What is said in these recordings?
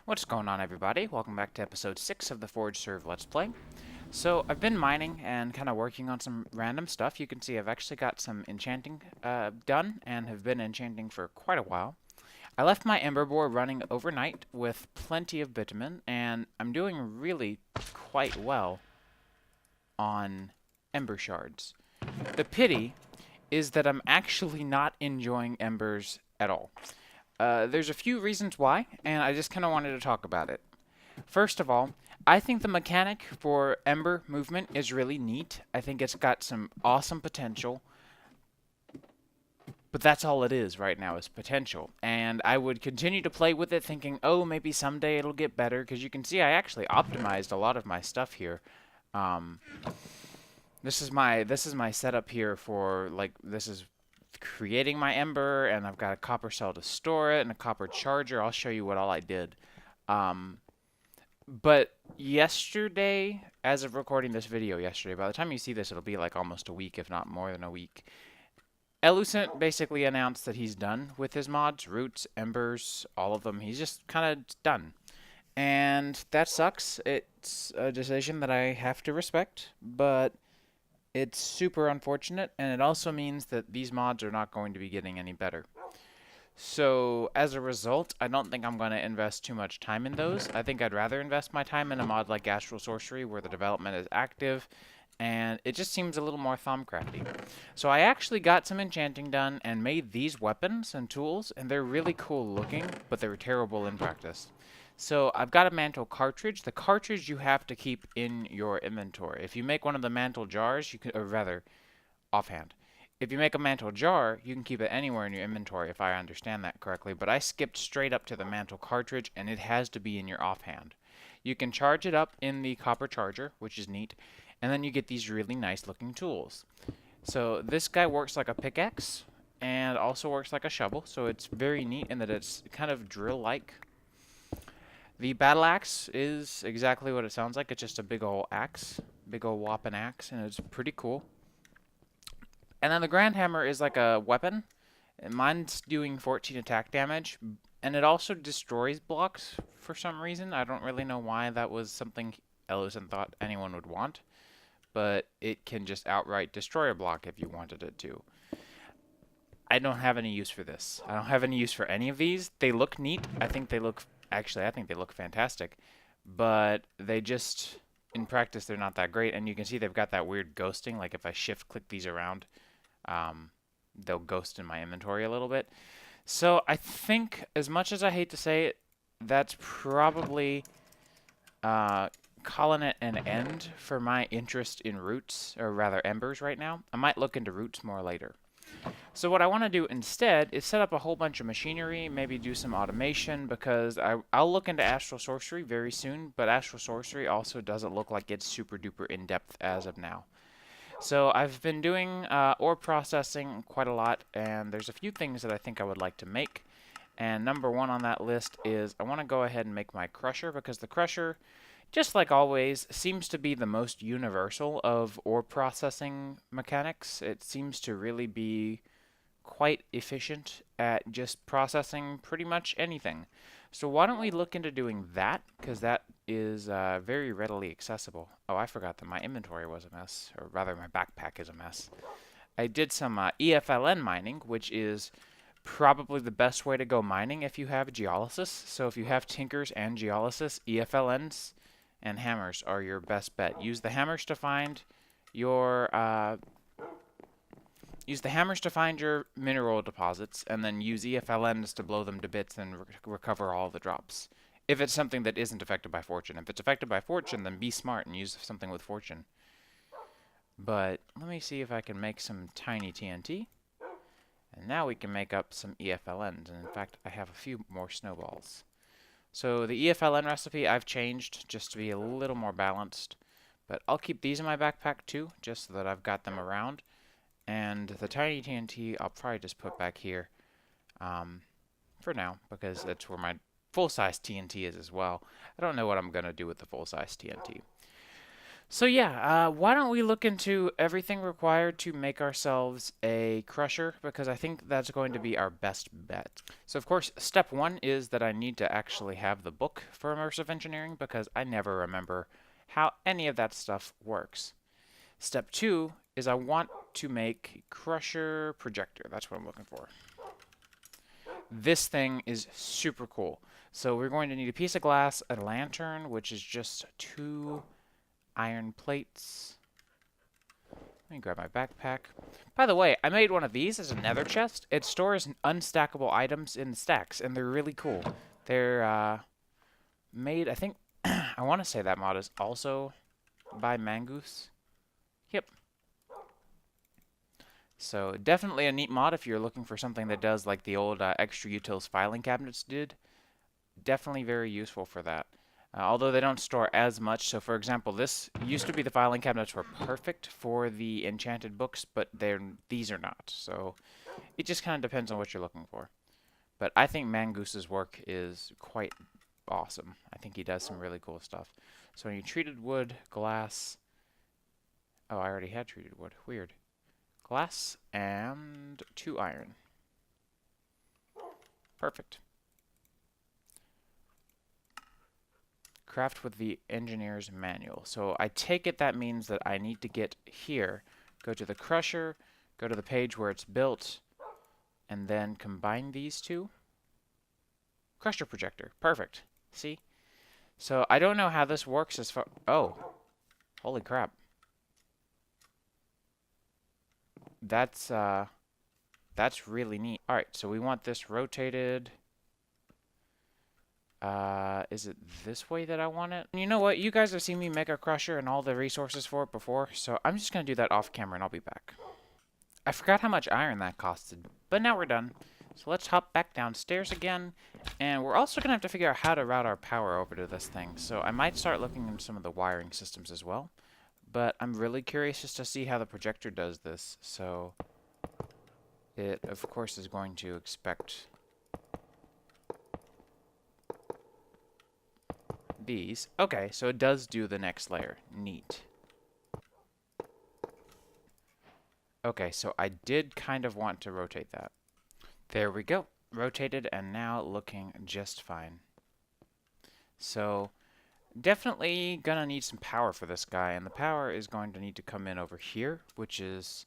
What's going on, everybody? Welcome back to episode 6 of the ForgeServ Let's Play. So, I've been mining and kind of working on some random stuff. You can see I've actually got some enchanting done and have been enchanting for quite a while. I left my ember board running overnight with plenty of bitumen, and I'm doing really quite well on ember shards. The pity is that I'm actually not enjoying embers at all. There's a few reasons why, and I just kind of wanted to talk about it. First of all, I think the mechanic for Ember movement is really neat. I think it's got some awesome potential, but that's all it is right now is potential. And I would continue to play with it thinking, oh, maybe someday it'll get better, because you can see I actually optimized a lot of my stuff here. This is my setup here for, like, this is creating my ember, and I've got a copper cell to store it and a copper charger. I'll show you what all I did. But yesterday, as of recording this video yesterday, by the time you see this, it'll be like almost a week, if not more than a week. Elucent basically announced that he's done with his mods, roots, embers, all of them. He's just kind of done. And that sucks. It's a decision that I have to respect, but it's super unfortunate, and it also means that these mods are not going to be getting any better. So, as a result, I don't think I'm going to invest too much time in those. I think I'd rather invest my time in a mod like Astral Sorcery, where the development is active, and it just seems a little more thumbcrafty. So I actually got some enchanting done and made these weapons and tools, and they're really cool looking, but they're terrible in practice. So I've got a mantle cartridge. The cartridge you have to keep in your inventory. If you make one of the mantle jars, you can, or rather, offhand. If you make a mantle jar, you can keep it anywhere in your inventory, if I understand that correctly. But I skipped straight up to the mantle cartridge, and it has to be in your offhand. You can charge it up in the copper charger, which is neat, and then you get these really nice looking tools. So this guy works like a pickaxe, and also works like a shovel, so it's very neat in that it's kind of drill-like. The battle axe is exactly what it sounds like. It's just a big ol' axe, big ol' whopping axe, and it's pretty cool. And then the grand hammer is like a weapon. And mine's doing 14 attack damage, and it also destroys blocks for some reason. I don't really know why that was something Ellison thought anyone would want, but it can just outright destroy a block if you wanted it to. I don't have any use for this. I don't have any use for any of these. They look neat. I think they look fantastic, but they just, in practice, they're not that great. And you can see they've got that weird ghosting. Like if I shift click these around, they'll ghost in my inventory a little bit. So I think, as much as I hate to say it, that's probably calling it an end for my interest in roots, or rather embers right now. I might look into roots more later. So what I want to do instead is set up a whole bunch of machinery, maybe do some automation, because I'll look into Astral Sorcery very soon, but Astral Sorcery also doesn't look like it's super duper in-depth as of now. So I've been doing ore processing quite a lot, and there's a few things that I think I would like to make. And number one on that list is I want to go ahead and make my crusher, because the crusher, just like always, seems to be the most universal of ore processing mechanics. It seems to really be quite efficient at just processing pretty much anything. So why don't we look into doing that, because that is very readily accessible. Oh, I forgot that my inventory was a mess, or rather my backpack is a mess. I did some EFLN mining, which is probably the best way to go mining if you have geolysis. So if you have tinkers and geolysis, EFLNs and hammers are your best bet. Use the hammers to find your mineral deposits, and then use EFLNs to blow them to bits and recover all the drops. If it's something that isn't affected by fortune. If it's affected by fortune, then be smart and use something with fortune. But let me see if I can make some tiny TNT. And now we can make up some EFLNs. And in fact, I have a few more snowballs. So the EFLN recipe I've changed just to be a little more balanced. But I'll keep these in my backpack too, just so that I've got them around. And the tiny TNT I'll probably just put back here for now, because that's where my full-size TNT is as well. I don't know what I'm going to do with the full-size TNT. So yeah, why don't we look into everything required to make ourselves a crusher, because I think that's going to be our best bet. So of course, step one is that I need to actually have the book for immersive engineering, because I never remember how any of that stuff works. Step two is I want to make crusher projector. That's what I'm looking for. This thing is super cool. So we're going to need a piece of glass, a lantern, which is just 2 iron plates. Let me grab my backpack. By the way, I made one of these as a nether chest. It stores unstackable items in stacks, and they're really cool. They're made, I think, I want to say that mod is also by Mangoose. Yep. So definitely a neat mod if you're looking for something that does like the old extra utils filing cabinets did. Definitely very useful for that. Although they don't store as much. So for example, this used to be the filing cabinets were perfect for the enchanted books, but these are not. So it just kind of depends on what you're looking for. But I think Mangoose's work is quite awesome. I think he does some really cool stuff. So you treated wood, glass. Oh, I already had treated wood. Weird. Glass and 2 iron. Perfect. Craft with the engineer's manual. So I take it that means that I need to get here, go to the crusher, go to the page where it's built, and then combine these two. Crusher projector. Perfect. See? So I don't know how this works as far... Oh. Holy crap. That's really neat. Alright, so we want this rotated... is it this way that I want it? And you know what? You guys have seen me make a crusher and all the resources for it before, so I'm just going to do that off camera and I'll be back. I forgot how much iron that costed, but now we're done. So let's hop back downstairs again, and we're also going to have to figure out how to route our power over to this thing. So I might start looking into some of the wiring systems as well, but I'm really curious just to see how the projector does this. So it, of course, is going to expect these. Okay, so it does do the next layer. Neat. Okay, so I did kind of want to rotate that. There we go. Rotated and now looking just fine. So definitely gonna need some power for this guy, and the power is going to need to come in over here, which is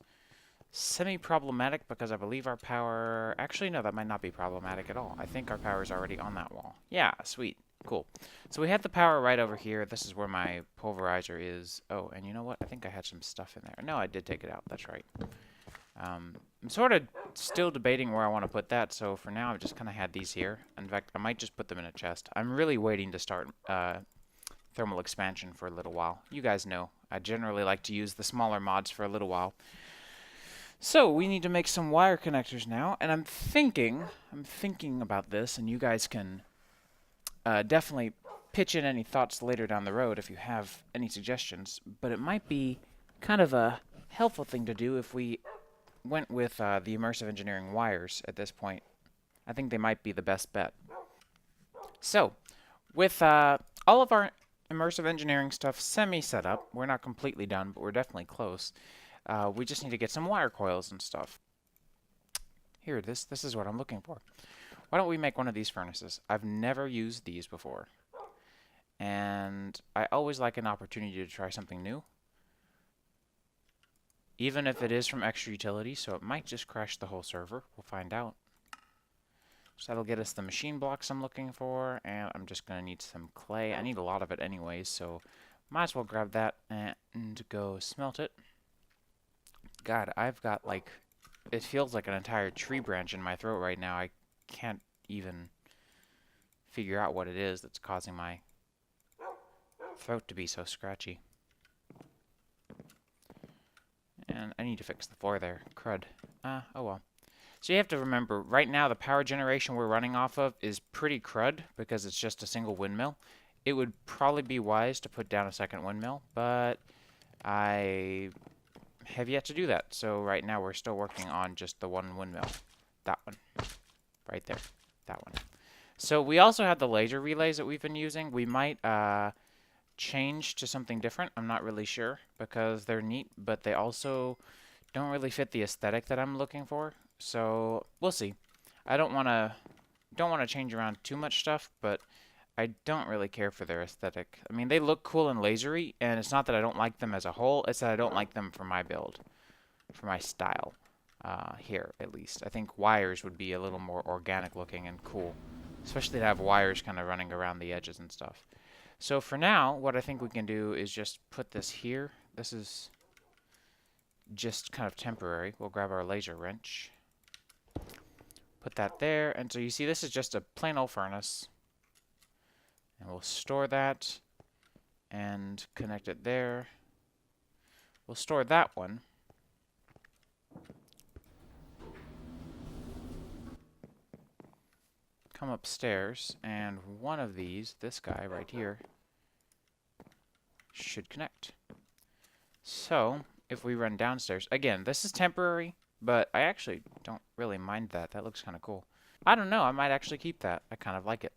semi-problematic because I believe our power... Actually, no, that might not be problematic at all. I think our power is already on that wall. Yeah, sweet. Cool. So we have the power right over here. This is where my pulverizer is. Oh, and you know what? I think I had some stuff in there. No, I did take it out. That's right. I'm sort of still debating where I want to put that, so for now I've just kind of had these here. In fact, I might just put them in a chest. I'm really waiting to start thermal expansion for a little while. You guys know, I generally like to use the smaller mods for a little while. So we need to make some wire connectors now, and I'm thinking about this, and you guys can definitely pitch in any thoughts later down the road if you have any suggestions, but it might be kind of a helpful thing to do if we went with the immersive engineering wires at this point. I think they might be the best bet. So, with all of our immersive engineering stuff semi-set up, we're not completely done, but we're definitely close. We just need to get some wire coils and stuff. Here, this is what I'm looking for. Why don't we make one of these furnaces? I've never used these before, and I always like an opportunity to try something new. Even if it is from extra utility, so it might just crash the whole server. We'll find out. So that'll get us the machine blocks I'm looking for, and I'm just going to need some clay. I need a lot of it anyways, so might as well grab that and go smelt it. God, I've got like, it feels like an entire tree branch in my throat right now. I can't even figure out what it is that's causing my throat to be so scratchy. And I need to fix the floor there. Crud. Oh well. So you have to remember, right now the power generation we're running off of is pretty crud because it's just a single windmill. It would probably be wise to put down a second windmill, but I have yet to do that. So right now we're still working on just the one windmill. That one. Right there. That one. So we also have the laser relays that we've been using. We might change to something different. I'm not really sure because they're neat, but they also don't really fit the aesthetic that I'm looking for. So we'll see. I don't want to change around too much stuff, but I don't really care for their aesthetic. I mean, they look cool and lasery, and it's not that I don't like them as a whole, it's that I don't like them for my build, for my style. Here, at least. I think wires would be a little more organic looking and cool, especially to have wires kind of running around the edges and stuff. So for now, what I think we can do is just put this here. This is just kind of temporary. We'll grab our laser wrench, put that there, and so you see this is just a plain old furnace. And we'll store that and connect it there. We'll store that one. Come upstairs, and one of these, this guy right here, should connect. So, if we run downstairs, again, this is temporary, but I actually don't really mind that. That looks kind of cool. I don't know, I might actually keep that. I kind of like it.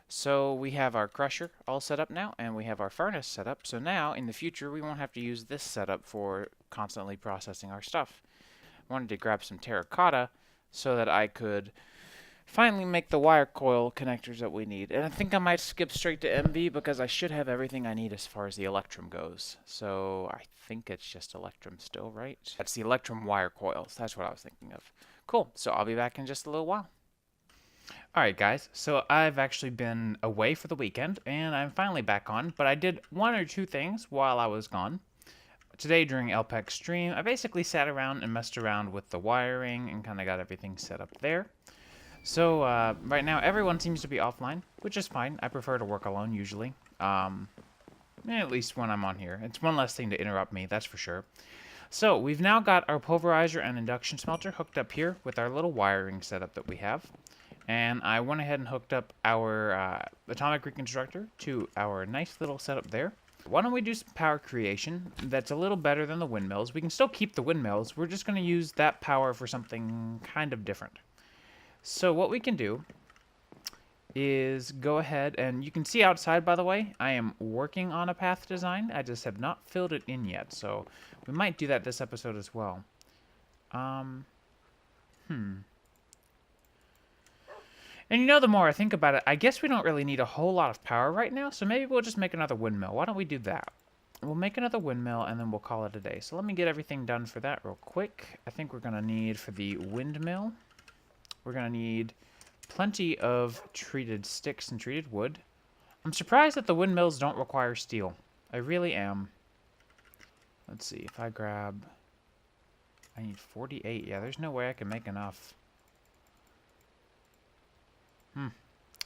So we have our crusher all set up now, and we have our furnace set up. So now, in the future, we won't have to use this setup for constantly processing our stuff. I wanted to grab some terracotta so that I could finally make the wire coil connectors that we need. And I think I might skip straight to MV because I should have everything I need as far as the Electrum goes. So I think it's just Electrum still, right? That's the Electrum wire coils. That's what I was thinking of. Cool. So I'll be back in just a little while. Alright guys, so I've actually been away for the weekend, and I'm finally back on, but I did one or two things while I was gone. Today during LPEC stream, I basically sat around and messed around with the wiring and kind of got everything set up there. So right now everyone seems to be offline, which is fine. I prefer to work alone usually, at least when I'm on here. It's one less thing to interrupt me, that's for sure. So we've now got our pulverizer and induction smelter hooked up here with our little wiring setup that we have. And I went ahead and hooked up our atomic reconstructor to our nice little setup there. Why don't we do some power creation that's a little better than the windmills. We can still keep the windmills. We're just going to use that power for something kind of different. So what we can do is go ahead, and you can see outside, by the way, I am working on a path design. I just have not filled it in yet, so we might do that this episode as well. And you know, the more I think about it, I guess we don't really need a whole lot of power right now, so maybe we'll just make another windmill. Why don't we do that? We'll make another windmill, and then we'll call it a day. So let me get everything done for that real quick. I think we're going to need, for the windmill, we're going to need plenty of treated sticks and treated wood. I'm surprised that the windmills don't require steel. I really am. Let's see, if I grab... I need 48. Yeah, there's no way I can make enough.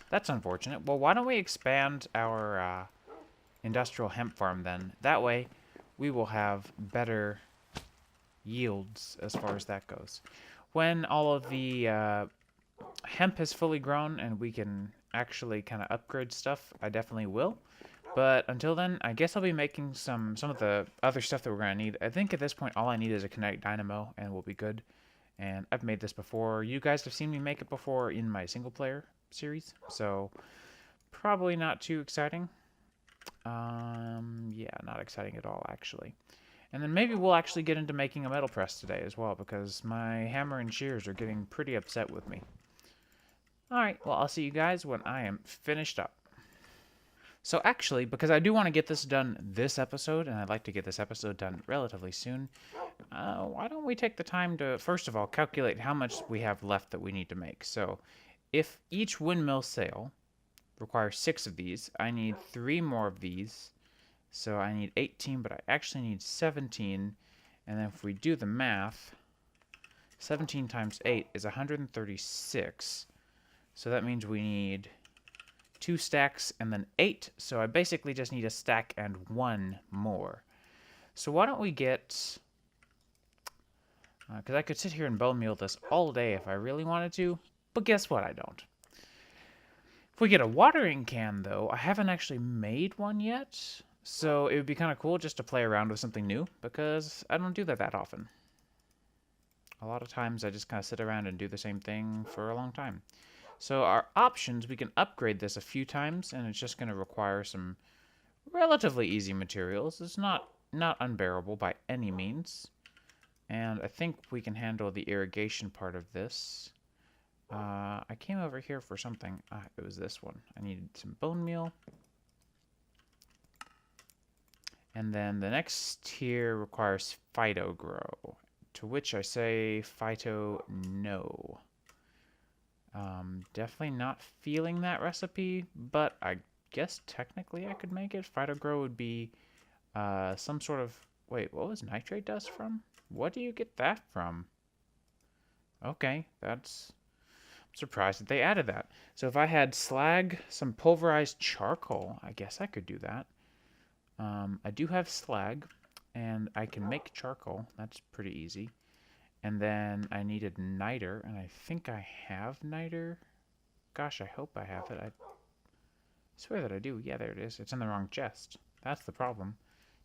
That's unfortunate. Well, why don't we expand our industrial hemp farm then? That way, we will have better yields as far as that goes. When all of the hemp is fully grown and we can actually kind of upgrade stuff, I definitely will. But until then, I guess I'll be making some of the other stuff that we're going to need. I think at this point, all I need is a kinetic dynamo, and we'll be good. And I've made this before. You guys have seen me make it before in my single-player series, so probably not too exciting. Yeah, not exciting at all, actually. And then maybe we'll actually get into making a metal press today as well, because my hammer and shears are getting pretty upset with me. Alright, well, I'll see you guys when I am finished up. So actually, because I do want to get this done this episode, and I'd like to get this episode done relatively soon, why don't we take the time to, first of all, calculate how much we have left that we need to make. So if each windmill sail requires 6 of these, I need 3 more of these. So I need 18, but I actually need 17. And then if we do the math, 17 times 8 is 136. So that means we need 2 stacks and then 8. So I basically just need a stack and 1 more. So why don't we get... because I could sit here and bone meal this all day if I really wanted to. But guess what? I don't. If we get a watering can, though, I haven't actually made one yet. So it would be kind of cool just to play around with something new, because I don't do that often. A lot of times I just kind of sit around and do the same thing for a long time. So our options, we can upgrade this a few times, and it's just going to require some relatively easy materials. It's not unbearable by any means. And I think we can handle the irrigation part of this. I came over here for something. It was this one. I needed some bone meal. And then the next tier requires phyto grow, to which I say phyto no. Definitely not feeling that recipe, but I guess technically I could make it. Phyto grow would be some sort of... Wait, what was nitrate dust from? What do you get that from? Okay, that's... I'm surprised that they added that. So if I had slag, some pulverized charcoal, I guess I could do that. I do have slag, and I can make charcoal. That's pretty easy. And then I needed niter, and I think I have niter. Gosh, I hope I have it. I swear that I do. Yeah, there it is. It's in the wrong chest. That's the problem.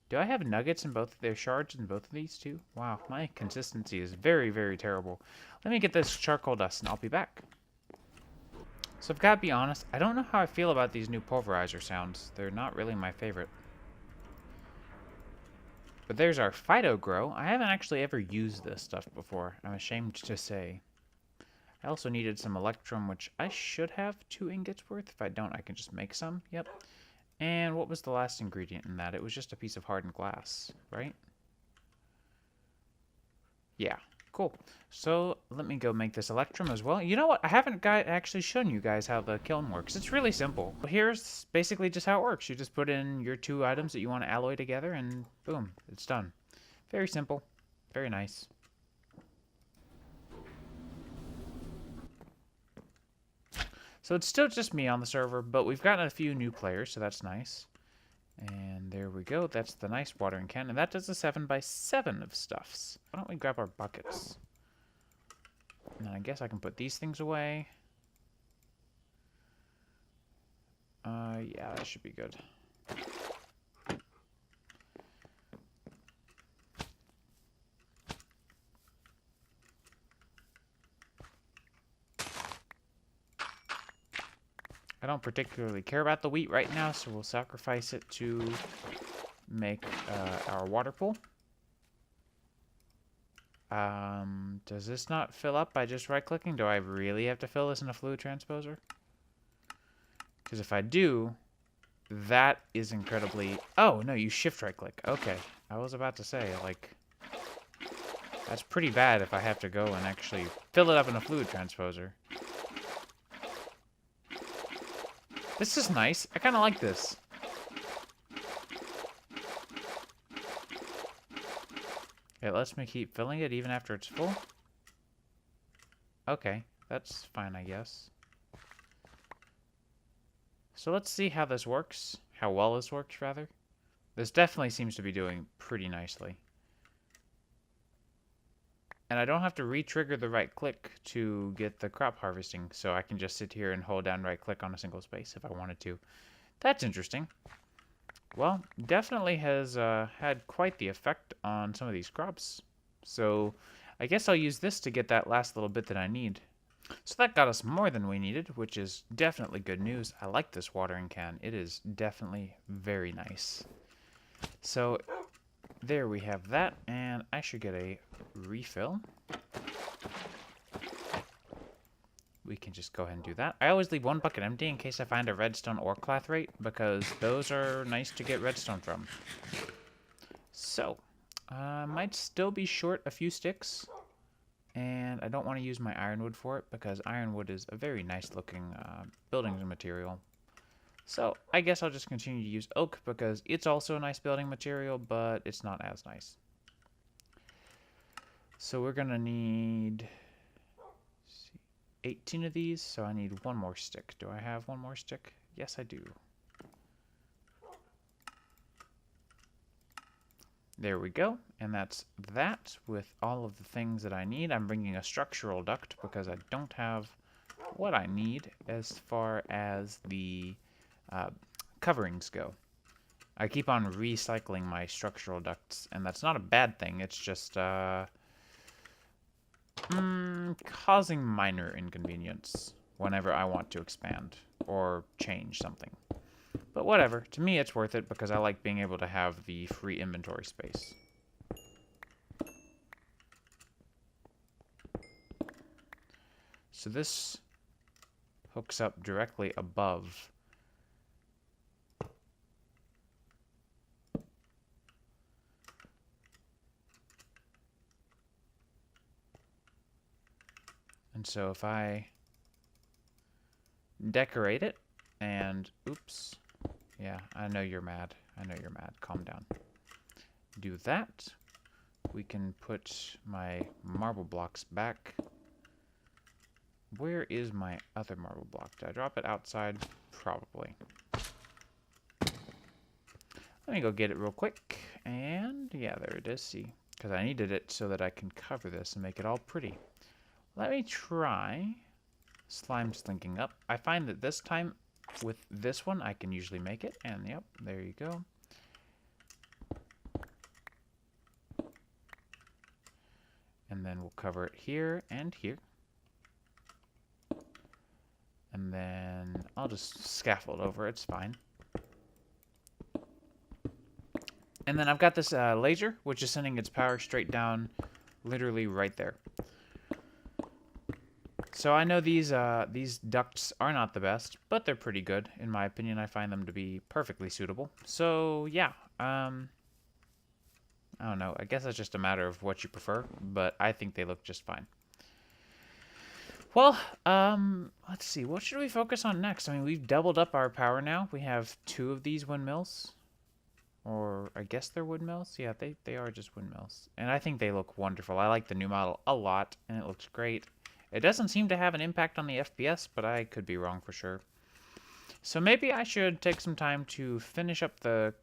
Do I have nuggets in both of their shards in both of these too? Wow, my consistency is very, very terrible. Let me get this charcoal dust, and I'll be back. So I've got to be honest, I don't know how I feel about these new pulverizer sounds. They're not really my favorite. But there's our phyto grow. I haven't actually ever used this stuff before, I'm ashamed to say. I also needed some electrum, which I should have 2 ingots worth. If I don't, I can just make some. Yep. And what was the last ingredient in that? It was just a piece of hardened glass, right? Yeah. Cool. So let me go make this electrum as well. You know what? I haven't actually shown you guys how the kiln works. It's really simple. Here's basically just how it works. You just put in your 2 items that you want to alloy together, and boom, it's done. Very simple. Very nice. So it's still just me on the server, but we've gotten a few new players, so that's nice. And there we go. That's the nice watering can. And that does a 7x7 of stuffs. Why don't we grab our buckets? And I guess I can put these things away. Yeah, that should be good. I don't particularly care about the wheat right now, so we'll sacrifice it to make our water pool. Does this not fill up by just right-clicking? Do I really have to fill this in a fluid transposer? Because if I do, that is incredibly... Oh, no, you shift right-click. Okay. I was about to say, like... That's pretty bad if I have to go and actually fill it up in a fluid transposer. This is nice. I kind of like this. It lets me keep filling it even after it's full. Okay, that's fine, I guess. So let's see how this works. How well this works, rather. This definitely seems to be doing pretty nicely. And I don't have to re-trigger the right click to get the crop harvesting, so I can just sit here and hold down right click on a single space if I wanted to. That's interesting. Well, definitely has had quite the effect on some of these crops. So I guess I'll use this to get that last little bit that I need. So that got us more than we needed, which is definitely good news. I like this watering can. It is definitely very nice. So there we have that, and I should get a refill. We can just go ahead and do that. I always leave 1 bucket empty in case I find a redstone or clathrate, because those are nice to get redstone from. So, might still be short a few sticks, and I don't want to use my ironwood for it, because ironwood is a very nice looking building material. So, I guess I'll just continue to use oak, because it's also a nice building material, but it's not as nice. So we're going to need 18 of these, so I need 1 more stick. Do I have 1 more stick? Yes, I do. There we go, and that's that with all of the things that I need. I'm bringing a structural duct because I don't have what I need as far as the coverings go. I keep on recycling my structural ducts, and that's not a bad thing. It's just causing minor inconvenience whenever I want to expand or change something. But But whatever. To me, it's worth it because I like being able to have the free inventory space. So this hooks up directly above. And so if I decorate it and, oops, yeah, I know you're mad. I know you're mad. Calm down. Do that. We can put my marble blocks back. Where is my other marble block? Did I drop it outside? Probably. Let me go get it real quick. And yeah, there it is. See, because I needed it so that I can cover this and make it all pretty. Let me try Slime's linking up. I find that this time with this one, I can usually make it. And yep, there you go. And then we'll cover it here and here. And then I'll just scaffold over, it's fine. And then I've got this laser, which is sending its power straight down, literally right there. So I know these ducts are not the best, but they're pretty good. In my opinion, I find them to be perfectly suitable. So yeah, I don't know. I guess it's just a matter of what you prefer, but I think they look just fine. Well, let's see. What should we focus on next? I mean, we've doubled up our power now. We have 2 of these windmills. Or I guess they're windmills. Yeah, they are just windmills. And I think they look wonderful. I like the new model a lot, and it looks great. It doesn't seem to have an impact on the FPS, but I could be wrong for sure. So maybe I should take some time to finish up the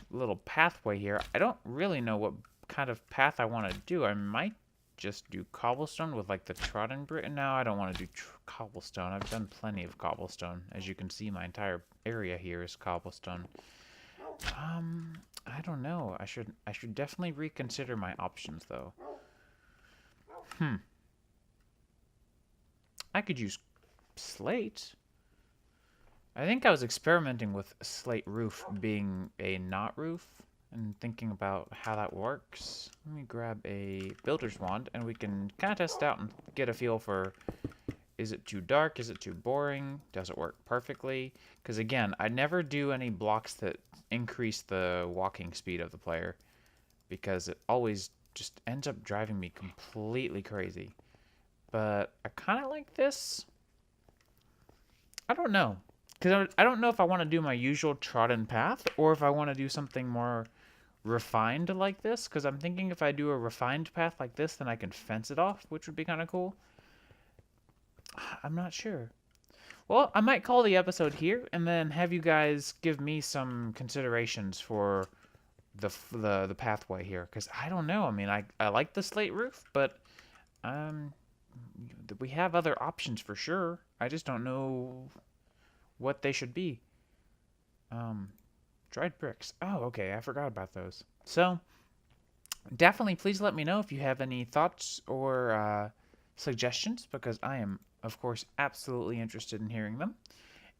little pathway here. I don't really know what kind of path I want to do. I might just do cobblestone with like the trodden brick. No, I don't want to do cobblestone. I've done plenty of cobblestone. As you can see, my entire area here is cobblestone. I don't know. I should definitely reconsider my options though. I could use slate. I think I was experimenting with a slate roof being a knot roof and thinking about how that works. Let me grab a builder's wand and we can kind of test out and get a feel for, is it too dark? Is it too boring? Does it work perfectly? Because again, I never do any blocks that increase the walking speed of the player because it always just ends up driving me completely crazy. But I kind of like this. I don't know. Because I don't know if I want to do my usual trodden path or if I want to do something more refined like this. Because I'm thinking if I do a refined path like this, then I can fence it off, which would be kind of cool. I'm not sure. Well, I might call the episode here and then have you guys give me some considerations for the pathway here. Because I don't know. I mean, I like the slate roof, but we have other options for sure. I just don't know what they should be. Dried bricks. Oh, okay. I forgot about those. So, definitely please let me know if you have any thoughts or suggestions, because I am, of course, absolutely interested in hearing them.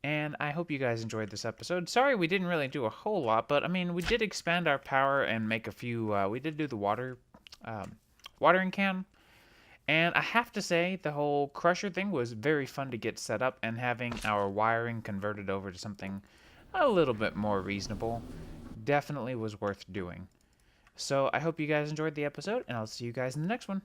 And I hope you guys enjoyed this episode. Sorry we didn't really do a whole lot, but I mean, we did expand our power and make a few, we did do the watering can. And I have to say, the whole crusher thing was very fun to get set up, and having our wiring converted over to something a little bit more reasonable definitely was worth doing. So I hope you guys enjoyed the episode, and I'll see you guys in the next one.